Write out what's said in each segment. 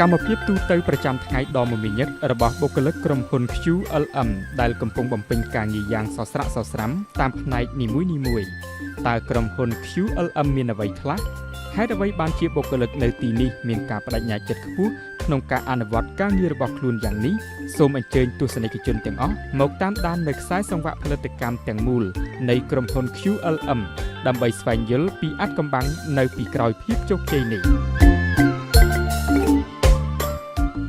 កម្មភាពទូទៅប្រចាំថ្ងៃដ៏មមាញឹករបស់បុគ្គលិកក្រុមហ៊ុន QLM ដែលកំពុងបំពេញការងារយ៉ាងសស្រាក់សស្រាំតាមផ្នែកនីមួយៗតើក្រុមហ៊ុន QLM មានអ្វីខ្លះហេតុអ្វីបានជាបុគ្គលិកនៅទីនេះមានការបដិញ្ញាចិត្តខ្ពស់ក្នុងការអនុវត្តការងាររបស់ខ្លួនយ៉ាងនេះសូមអញ្ជើញទស្សនិកជនទាំងអស់មកតាមដាននៅខ្សែសង្វាក់ផលិតកម្មទាំងមូលនៃក្រុមហ៊ុន QLM ដើម្បីស្វែងយល់ពីអាថ៌កំបាំងនៅពីក្រោយភាពជោគជ័យនេះ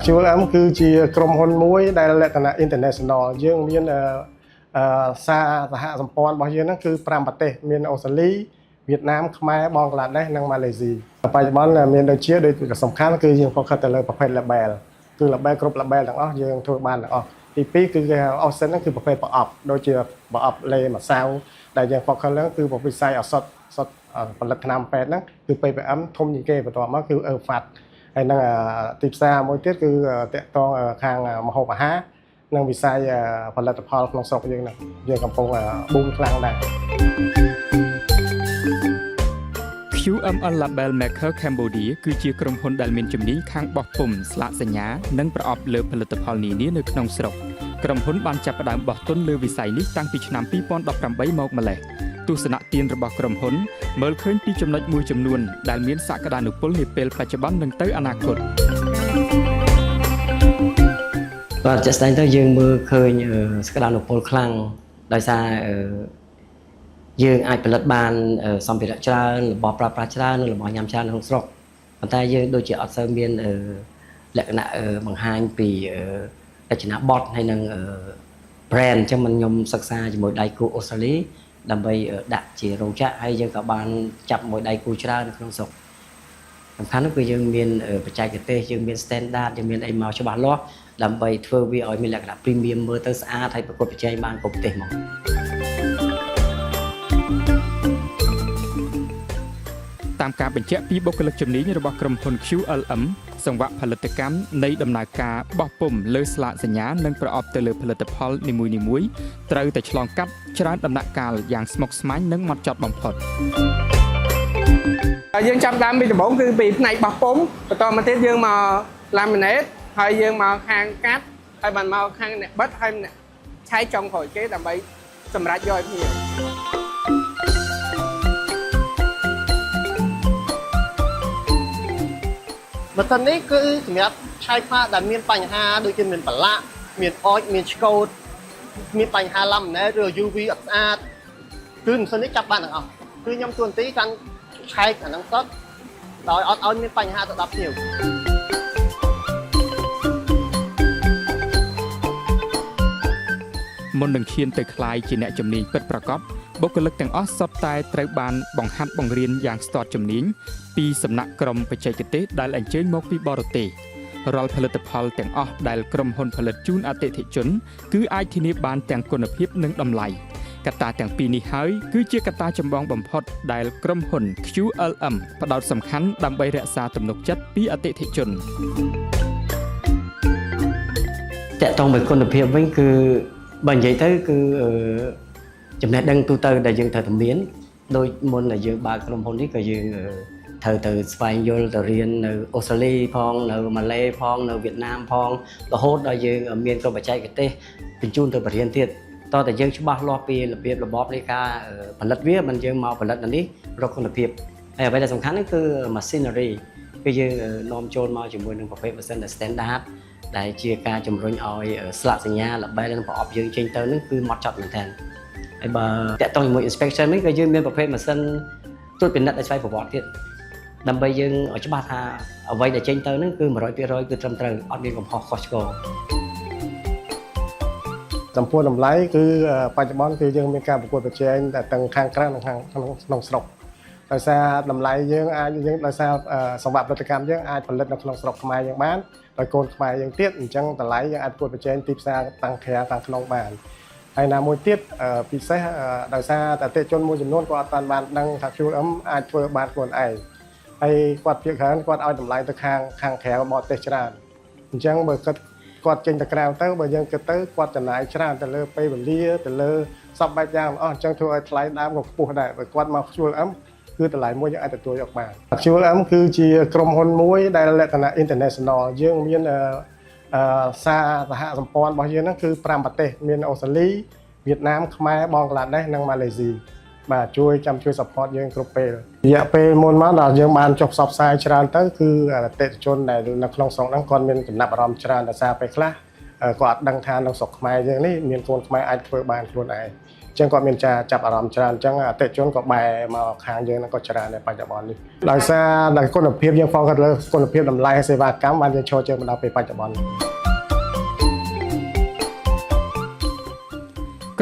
QLM គឺជាក្រុមហ៊ុនមួយដែលលក្ខណៈ international យើងមានសារសហសម្ព័ន្ធរបស់យើងហ្នឹងគឺ5ប្រទេសមានអូស្ត្រាលីវៀតណាមខ្មែរបង់ក្លាដេសនិងម៉ាឡេស៊ីបច្ចុប្បន្នមានដូចជាសំខាន់គឺយើង focus ទៅលើប្រភេទ label គឺ label គ្រប់ label ទាំងអស់យើងធ្វើបានទាំងអស់ទី2គឺគេហៅ option ហ្នឹងគឺប្រភេទប្រអប់ដូចជាប្រអប់លេម្សៅដែលយើង focus លើគឺវិស័យឱសថផលិតថ្នាំពេទ្យហ្នឹងគឺ PPM ធំជាងគេបន្ទាប់មកគឺ ERFAT ហើយនឹងទីផ្សារមួយទៀតគឺតកតងខាងម្ហូបអាហារនិងវិស័យផលិតផលក្នុងស្រុកយើងហ្នឹងយើងកំពុងប៊ូមខ្លាំងដែរ QML Label Maker Cambodia គឺជាក្រុមហ៊ុនដែលមានជំនាញខាងបោះពុម្ពស្លាកសញ្ញានិងប្រអប់លើផលិតផលនានានៅក្នុងស្រុកក្រុមហ៊ុនបានចាប់ផ្ដើមបោះទុនលើវិស័យនេះតាំងពីឆ្នាំ2018មកម្លេះទស្សនៈទានរបស់ក្រុមហ៊ុនមើលឃើញពីចំណុចមួយចំនួនដែលមានសក្តានុពលនាពេលបច្ចុប្បន្ននិងទៅអនាគតបាទជាក់ស្ដែងទៅយើងមើលឃើញសក្តានុពលខ្លាំងដោយសារយើងអាចផលិតបានសម្ភារៈច្រើនរបស់ប្រើប្រាស់ច្រើននិងរបស់ញ៉ាំច្រើនក្នុងស្រុកប៉ុន្តែយើងដូចជាអត់សូវមានលក្ខណៈបង្ហាញពីរចនាបថហើយនឹង brand អញ្ចឹងខ្ញុំសិក្សាជាមួយដៃគូអូស្ត្រាលីដើម្បីដាក់ជារោងចក្រហើយយើងក៏បានចាប់មួយដៃគូច្រើនក្នុងស្រុកសំខាន់នោះគឺយើងមានបច្ចេកទេសយើងមាន standard យើងមានអីមកច្បាស់លាស់ដើម្បីធ្វើវាឲ្យមានលក្ខណៈ premium មើលទៅស្អាតហើយប្រកួតប្រជែងបានគ្រប់ប្រទេសមកតាមការបញ្ជាក់ពីបុគ្គលិកជំនាញរបស់ក្រុមហ៊ុន QLM សង្វាក់ផលិតកម្មនៃដំណើរការបោះពុម្ពលើស្លាកសញ្ញានិងប្រអប់ទៅលើផលិតផលនីមួយៗត្រូវតែឆ្លងកាត់ច្រើនដំណាក់កាលយ៉ាងស្មុគស្មាញនិងហ្មត់ចត់បំផុតយើងចាប់ដើមពីដំបូងគឺពីផ្នែកបោះពុម្ពបន្តមកទៀតយើងមក laminate ហើយយើងមកខាងកាត់ហើយបានមកខាងអ្នកបិទហើយអ្នកឆែកចុងក្រោយគេដើម្បីសម្រាប់យកឲ្យភ្ញៀវបើសិននេះគឺសម្រាប់ឆែកผ้าដែលមានបញ្ហាដូចជាមានប្រឡាក់មានអុចមានឆ្កូតមានបញ្ហា laminate ឬ UV អត់ស្អាតគឺម៉ាស៊ីននេះចាប់បានទាំងអស់គឺខ្ញុំទួនាទីខាងឆែកអាហ្នឹងសុទ្ធដោយអត់ឲ្យមានបញ្ហាទៅដល់ភ្ញៀវមុននឹងឈានទៅក្លាយជាអ្នកជំនាញពិតប្រាកដបុគ្គលិកទាំងអស់សុទ្ធតែត្រូវបានបង្ហាត់បង្រៀនយ៉ាងស្ទាត់ជំនាញពីសំណាក់ក្រុមបច្ចេកទេសដែលអញ្ជើញមកពីបរទេសរាល់ផលិតផលទាំងអស់ដែលក្រុមហ៊ុនផលិតជូនអតិថិជនគឺអាចធានាបានទាំងគុណភាពនិងតម្លៃកត្តាទាំងពីរនេះហើយគឺជាកត្តាចម្បងបំផុតដែលក្រុមហ៊ុន QLM ផ្ដោតសំខាន់ដើម្បីរក្សាទំនុកចិត្តពីអតិថិជនតកតងvớiគុណភាពវិញគឺបើនិយាយទៅគឺចំណេះដឹងទូទៅដែលយើងត្រូវតែមានដោយមុនដែលយើងបើកក្រុមហ៊ុននេះក៏យើងត្រូវទៅស្វែងយល់ទៅរៀននៅអូស្ត្រាលីផងនៅម៉ាឡេផងនៅវៀតណាមផងរហូតដល់យើងមានក្រុមបច្ចេកទេសបញ្ជូនទៅបរិញ្ញាទៀតតើតែយើងច្បាស់លាស់ពីរបៀបរបបនៃការផលិតវាមិនយើងមកផលិតនៅនេះរកគុណភាពហើយអ្វីដែលសំខាន់គឺ machinery គឺយើងនាំចូលមកជាមួយនឹងប្រភេទម៉ាស៊ីនដែល standard ដែលជាការជំរុញឲ្យស្លាកសញ្ញា label និងប្រអប់យើងចេញទៅនឹងគឺហ្មត់ចត់មែនទែនហើយបើតកតងជាមួយ inspection នេះក៏យើងមានប្រភេទម៉ាស៊ីនត្រួតពិនិត្យឲ្យស្វ័យប្រវត្តិទៀតដើម្បីយើងឲ្យច្បាស់ថាអ្វីដែលចេញទៅនឹងគឺ 100% គឺត្រឹមត្រូវអត់មានកំហុសខុសឆ្គងចំពោះតម្លៃគឺបច្ចុប្បន្នគឺយើងមានការប្រកួតប្រជែងតែទាំងខាងក្រៅនិងខាងក្នុងស្រុកដោយសារតម្លៃយើងអាចយើងដោយសារសង្វាក់ផលិតកម្មយើងអាចផលិតនៅក្នុងស្រុកខ្មែរយើងបានដោយកូនខ្មែរយើងទៀតអញ្ចឹងតម្លៃយើងអាចប្រកួតប្រជែងទីផ្សារទាំងក្រៅទាំងក្នុងបានហើយណាមួយទៀតពិសេសដោយសារតែអតិថិជនមួយចំនួនគាត់អត់បានដឹងថា QLM អាចធ្វើបានខ្លួនឯងហើយគាត់ភាគច្រើនគាត់ឲ្យតម្លៃទៅខាងក្រៅបរទេសច្រើនអញ្ចឹងបើគាត់ចេញទៅក្រៅទៅបើយើងគិតទៅគាត់ចំណាយច្រើនទៅលើពេលវេលាទៅលើសពបែបយ៉ាងអស់អញ្ចឹងធ្វើឲ្យថ្លៃដើមក៏ខ្ពស់ដែរបើគាត់មក QLM គឺតម្លៃមួយយើងអាចទទួលយកបាន QLM គឺជាក្រុមហ៊ុនមួយដែលលក្ខណៈ international យើងមានសារសហសម្ព័ន្ធរបស់យើងហ្នឹងគឺ5ប្រទេសមានអូស្ត្រាលីវៀតណាមខ្មែរបង់ក្លាដេសនិងម៉ាឡេស៊ីបាទជួយ support យើងគ្រប់ពេលរយៈពេលមុនមកដល់យើងបានចុះផ្សព្វផ្សាយច្រើនទៅគឺអតិថិជនដែលនៅក្នុងស្រុកហ្នឹងគាត់មានចំណាប់អារម្មណ៍ច្រើនដោយសារពេលខ្លះគាត់អត់ដឹងថានៅស្រុកខ្មែរយើងនេះមានកូនខ្មែរអាចធ្វើបានខ្លួនឯងអញ្ចឹងគាត់មានចាប់អារម្មណ៍ច្រើនអញ្ចឹងអតិថិជនក៏បែរមកខាងយើងហ្នឹងក៏ច្រើននៅបច្ចុប្បន្ននេះដោយសារតែគុណភាពយើង focus លើគុណភាពតម្លៃសេវាកម្មបានយើងឈរជើងមកដល់ពេលបច្ចុប្បន្ន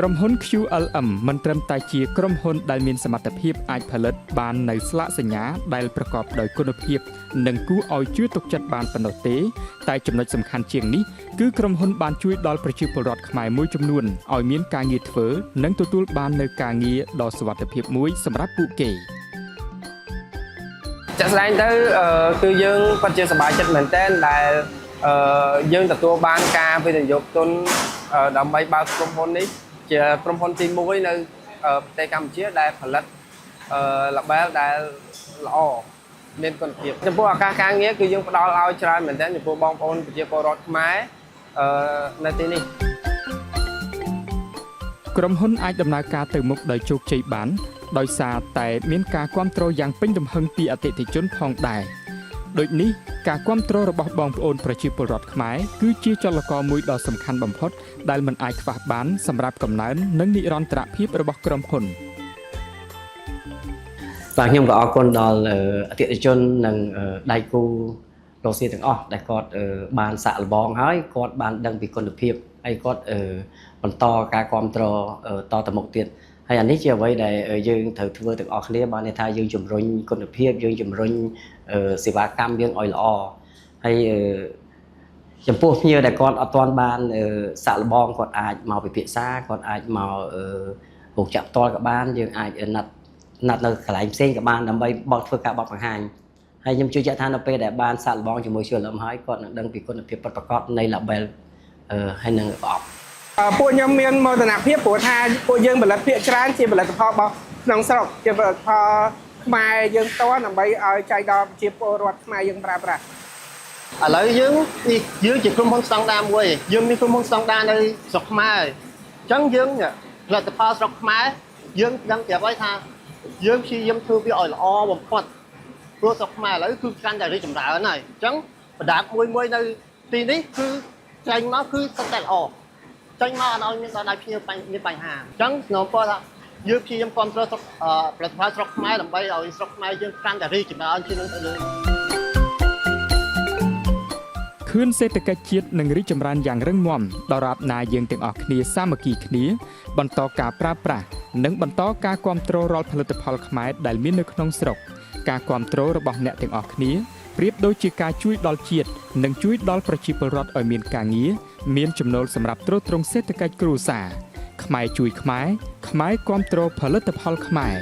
ក្រុមហ៊ុន QLM មិនត្រឹមតែជាក្រុមហ៊ុនដែលមានសមត្ថភាពអាចផលិតបាននៅស្លាកសញ្ញាដែលប្រកបដោយគុណភាពនិងគួរឲ្យជឿទុកចិត្តបានប៉ុណ្ណោះទេតែចំណុចសំខាន់ជាងនេះគឺក្រុមហ៊ុនបានជួយដល់ប្រជាពលរដ្ឋខ្មែរមួយចំនួនឲ្យមានការងារធ្វើនិងទទួលបាននូវការងារដ៏សុវត្ថិភាពមួយសម្រាប់ពួកគេ ចាក់ស្ដែងទៅគឺយើងពិតជាសប្បាយចិត្តមែនទែនដែលយើងទទួលបានការវិនិយោគទុនដើម្បីបើកក្រុមហ៊ុននេះជាក្រុមហ៊ុនទី1នៅប្រទេសកម្ពុជាដែលផលិតល្បែដែលល្អមានគុណភាពចំពោះឱកាសការងារគឺយើងផ្ដល់ឲ្យច្រើនមែនទែនចំពោះបងប្អូនប្រជាពលរដ្ឋខ្មែរនៅទីនេះ ក្រុមហ៊ុនអាចដំណើរការទៅមុខដោយជោគជ័យបានដោយសារតែមានការគាំទ្រយ៉ាងពេញទំហឹងពីអតិថិជនផងដែរដូចនេះការគាំទ្ររបស់បងប្អូនប្រជាពលរដ្ឋខ្មែរគឺជាចលករមួយដ៏សំខាន់បំផុតដែលមិនអាចខ្វះបានសម្រាប់កំណើននិងនិរន្តរភាពរបស់ក្រុមហ៊ុន បាទខ្ញុំក៏អរគុណដល់អតិថិជននិងដៃគូរកស៊ីទាំងអស់ដែលគាត់បានសាក់លបងហើយគាត់បានដឹងពីគុណភាពហើយគាត់បន្តការគាំទ្រតទៅមុខទៀតហើយអានេះជាអ្វីដែលយើងត្រូវធ្វើទាំងអស់គ្នាបានន័យថាយើងជំរុញគុណភាពយើងជំរុញសេវាកម្មយើងឲ្យល្អហើយចំពោះភ្ញៀវដែលគាត់អត់ទាន់បានសាក់លបងគាត់អាចមកពិភាក្សាគាត់អាចមករោគចាក់ផ្ទាល់ក៏បានយើងអាចណាត់នៅកន្លែងផ្សេងក៏បានដើម្បីធ្វើការបទបង្ហាញហើយខ្ញុំជឿជាក់ថានៅពេលដែលបានសាក់លបងជាមួយ QLM ហើយគាត់នឹងដឹងពីគុណភាពពិតប្រាកដនៃ label ហើយនឹងប្រអប់ ពួកខ្ញុំមានមោទនភាពព្រោះថាពួកយើងផលិតភាគច្រើនជាផលិតផលរបស់ក្នុងស្រុកជាផលិតផលខ្មែរយើងផ្ទាល់ដើម្បីឲ្យចែកដល់ប្រជាពលរដ្ឋខ្មែរយើងប្រើប្រាស់ ឥឡូវយើងជាក្រុមហ៊ុនស្តង់ដារមួយយើងមានក្រុមហ៊ុនស្តង់ដារនៅស្រុកខ្មែរអញ្ចឹងយើងផលិតផលស្រុកខ្មែរយើងដឹងប្រាប់ឲ្យថាយើងព្យាយាមធ្វើវាឲ្យល្អបំផុតព្រោះស្រុកខ្មែរឥឡូវគឺកាន់តែរីកចម្រើនហើយអញ្ចឹងប្រដាប់មួយនៅទីនេះគឺចេញមកគឺសុទ្ធតែល្អចេញមកអត់ឲ្យមានដល់ដៃភ្ញៀវមានបញ្ហាអញ្ចឹងខ្ញុំពោលថាយើងព្យាយាមគ្រប់គ្រងស្រុកផលិតផលស្រុកខ្មែរដើម្បីឲ្យស្រុកខ្មែរយើងកាន់តែរីកចម្រើនជាងនឹងទៅលើ ខឿនសេដ្ឋកិច្ចជាតិនឹងរីកចម្រើនយ៉ាងរឹងមាំដរាបណាយើងទាំងអស់គ្នាសាមគ្គីគ្នាបន្តការប្រើប្រាស់និងបន្តការគាំទ្ររាល់ផលិតផលខ្មែរដែលមាននៅក្នុងស្រុកការគាំទ្ររបស់អ្នកទាំងអស់គ្នាប្រៀបដូចជាការជួយដល់ជាតិនិងជួយដល់ប្រជាពលរដ្ឋឲ្យមានការងារមានចំណូលសម្រាប់ទ្រទ្រង់សេដ្ឋកិច្ចគ្រួសារខ្មែរជួយខ្មែរខ្មែរគាំទ្រផលិតផលខ្មែរ